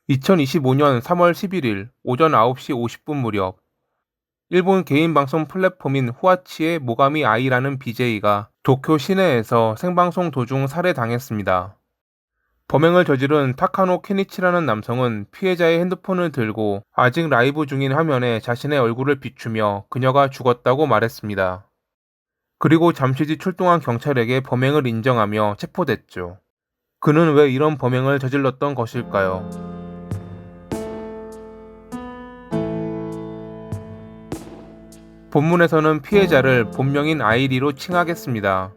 2025년 3월 11일 오전 9시 50분 무렵 일본 개인 방송 플랫폼인 후아치의 모가미 아이라는 BJ가 도쿄 시내에서 생방송 도중 살해당했습니다. 범행을 저지른 타카노 케니치라는 남성은 피해자의 핸드폰을 들고 아직 라이브 중인 화면에 자신의 얼굴을 비추며 그녀가 죽었다고 말했습니다. 그리고 잠시 뒤 출동한 경찰에게 범행을 인정하며 체포됐죠. 그는 왜 이런 범행을 저질렀던 것일까요? 본문에서는 피해자를 본명인 아이리로 칭하겠습니다.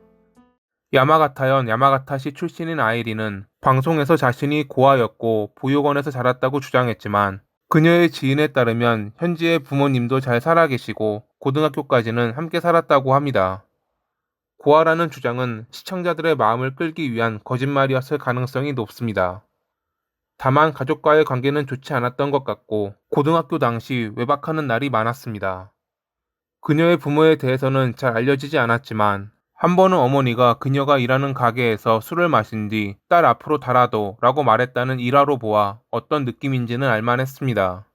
야마가타현 야마가타시 출신인 아이리는 방송에서 자신이 고아였고 보육원에서 자랐다고 주장했지만 그녀의 지인에 따르면 현지의 부모님도 잘 살아계시고 고등학교까지는 함께 살았다고 합니다. 고아라는 주장은 시청자들의 마음을 끌기 위한 거짓말이었을 가능성이 높습니다. 다만 가족과의 관계는 좋지 않았던 것 같고 고등학교 당시 외박하는 날이 많았습니다. 그녀의 부모에 대해서는 잘 알려지지 않았지만 한 번은 어머니가 그녀가 일하는 가게에서 술을 마신 뒤 딸 앞으로 달아도 라고 말했다는 일화로 보아 어떤 느낌인지는 알만했습니다.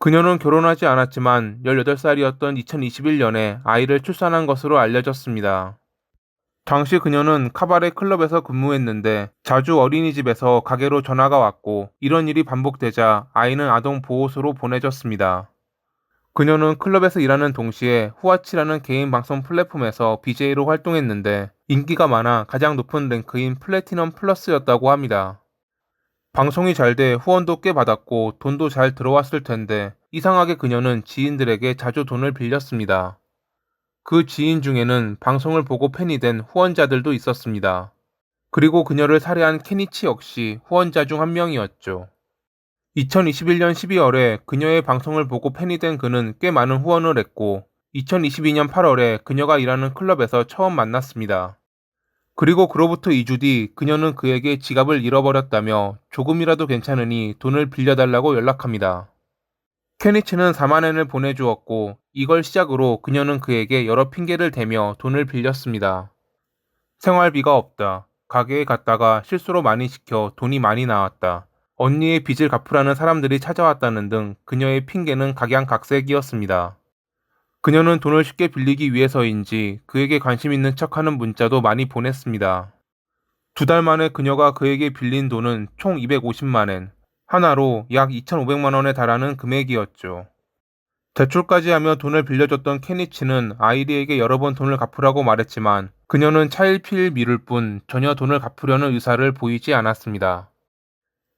그녀는 결혼하지 않았지만 18살이었던 2021년에 아이를 출산한 것으로 알려졌습니다. 당시 그녀는 카바레 클럽에서 근무했는데 자주 어린이집에서 가게로 전화가 왔고 이런 일이 반복되자 아이는 아동 보호소로 보내졌습니다. 그녀는 클럽에서 일하는 동시에 후아치라는 개인 방송 플랫폼에서 BJ로 활동했는데 인기가 많아 가장 높은 랭크인 플래티넘 플러스였다고 합니다. 방송이 잘 돼 후원도 꽤 받았고 돈도 잘 들어왔을 텐데 이상하게 그녀는 지인들에게 자주 돈을 빌렸습니다. 그 지인 중에는 방송을 보고 팬이 된 후원자들도 있었습니다. 그리고 그녀를 살해한 케니치 역시 후원자 중 한 명이었죠. 2021년 12월에 그녀의 방송을 보고 팬이 된 그는 꽤 많은 후원을 했고 2022년 8월에 그녀가 일하는 클럽에서 처음 만났습니다. 그리고 그로부터 2주 뒤 그녀는 그에게 지갑을 잃어버렸다며 조금이라도 괜찮으니 돈을 빌려달라고 연락합니다. 케니치는 4만 엔을 보내주었고 이걸 시작으로 그녀는 그에게 여러 핑계를 대며 돈을 빌렸습니다. 생활비가 없다. 가게에 갔다가 실수로 많이 시켜 돈이 많이 나왔다. 언니의 빚을 갚으라는 사람들이 찾아왔다는 등 그녀의 핑계는 각양각색이었습니다. 그녀는 돈을 쉽게 빌리기 위해서인지 그에게 관심 있는 척하는 문자도 많이 보냈습니다. 2달 만에 그녀가 그에게 빌린 돈은 총 250만 엔, 하나로 약 2,500만 원에 달하는 금액이었죠. 대출까지 하며 돈을 빌려줬던 케니치는 아이리에게 여러 번 돈을 갚으라고 말했지만 그녀는 차일피일 미룰 뿐 전혀 돈을 갚으려는 의사를 보이지 않았습니다.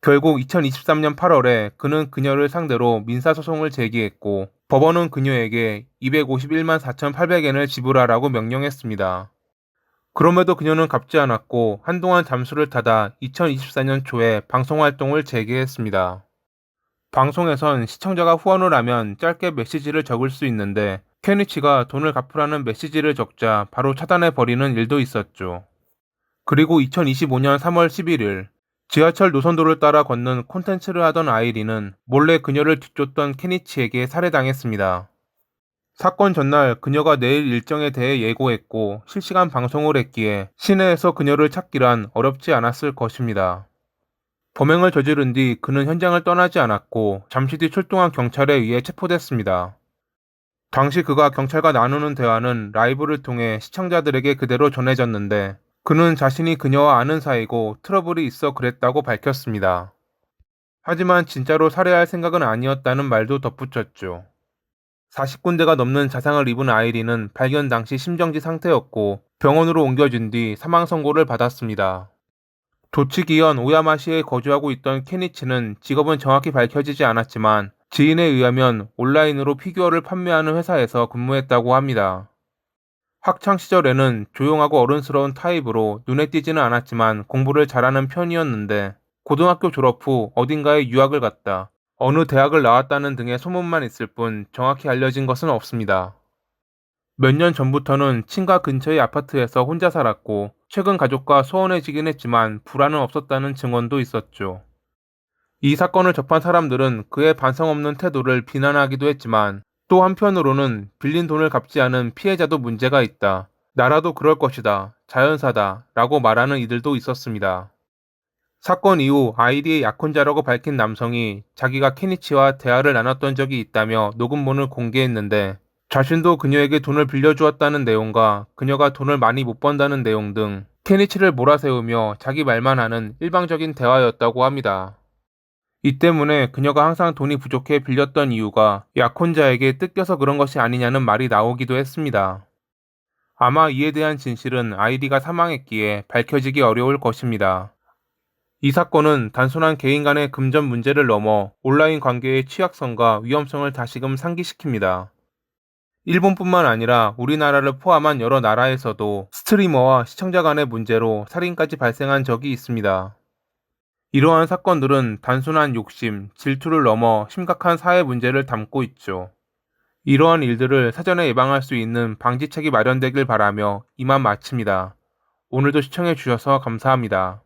결국 2023년 8월에 그는 그녀를 상대로 민사소송을 제기했고 법원은 그녀에게 251만 4,800엔을 지불하라고 명령했습니다. 그럼에도 그녀는 갚지 않았고 한동안 잠수를 타다 2024년 초에 방송활동을 재개했습니다. 방송에선 시청자가 후원을 하면 짧게 메시지를 적을 수 있는데 케니치가 돈을 갚으라는 메시지를 적자 바로 차단해버리는 일도 있었죠. 그리고 2025년 3월 11일 지하철 노선도를 따라 걷는 콘텐츠를 하던 아이리는 몰래 그녀를 뒤쫓던 케니치에게 살해당했습니다. 사건 전날 그녀가 내일 일정에 대해 예고했고 실시간 방송을 했기에 시내에서 그녀를 찾기란 어렵지 않았을 것입니다. 범행을 저지른 뒤 그는 현장을 떠나지 않았고 잠시 뒤 출동한 경찰에 의해 체포됐습니다. 당시 그가 경찰과 나누는 대화는 라이브를 통해 시청자들에게 그대로 전해졌는데 그는 자신이 그녀와 아는 사이고 트러블이 있어 그랬다고 밝혔습니다. 하지만 진짜로 살해할 생각은 아니었다는 말도 덧붙였죠. 40군데가 넘는 자상을 입은 아이리는 발견 당시 심정지 상태였고 병원으로 옮겨진 뒤 사망 선고를 받았습니다. 도치기현 오야마시에 거주하고 있던 케니치는 직업은 정확히 밝혀지지 않았지만 지인에 의하면 온라인으로 피규어를 판매하는 회사에서 근무했다고 합니다. 학창 시절에는 조용하고 어른스러운 타입으로 눈에 띄지는 않았지만 공부를 잘하는 편이었는데 고등학교 졸업 후 어딘가에 유학을 갔다, 어느 대학을 나왔다는 등의 소문만 있을 뿐 정확히 알려진 것은 없습니다. 몇 년 전부터는 친가 근처의 아파트에서 혼자 살았고 최근 가족과 소원해지긴 했지만 불안은 없었다는 증언도 있었죠. 이 사건을 접한 사람들은 그의 반성 없는 태도를 비난하기도 했지만 또 한편으로는 빌린 돈을 갚지 않은 피해자도 문제가 있다, 나라도 그럴 것이다, 자연사다 라고 말하는 이들도 있었습니다. 사건 이후 아이디의 약혼자라고 밝힌 남성이 자기가 케니치와 대화를 나눴던 적이 있다며 녹음본을 공개했는데, 자신도 그녀에게 돈을 빌려주었다는 내용과 그녀가 돈을 많이 못 번다는 내용 등 케니치를 몰아세우며 자기 말만 하는 일방적인 대화였다고 합니다. 이 때문에 그녀가 항상 돈이 부족해 빌렸던 이유가 약혼자에게 뜯겨서 그런 것이 아니냐는 말이 나오기도 했습니다. 아마 이에 대한 진실은 아이디가 사망했기에 밝혀지기 어려울 것입니다. 이 사건은 단순한 개인 간의 금전 문제를 넘어 온라인 관계의 취약성과 위험성을 다시금 상기시킵니다. 일본뿐만 아니라 우리나라를 포함한 여러 나라에서도 스트리머와 시청자 간의 문제로 살인까지 발생한 적이 있습니다. 이러한 사건들은 단순한 욕심, 질투를 넘어 심각한 사회 문제를 담고 있죠. 이러한 일들을 사전에 예방할 수 있는 방지책이 마련되길 바라며 이만 마칩니다. 오늘도 시청해 주셔서 감사합니다.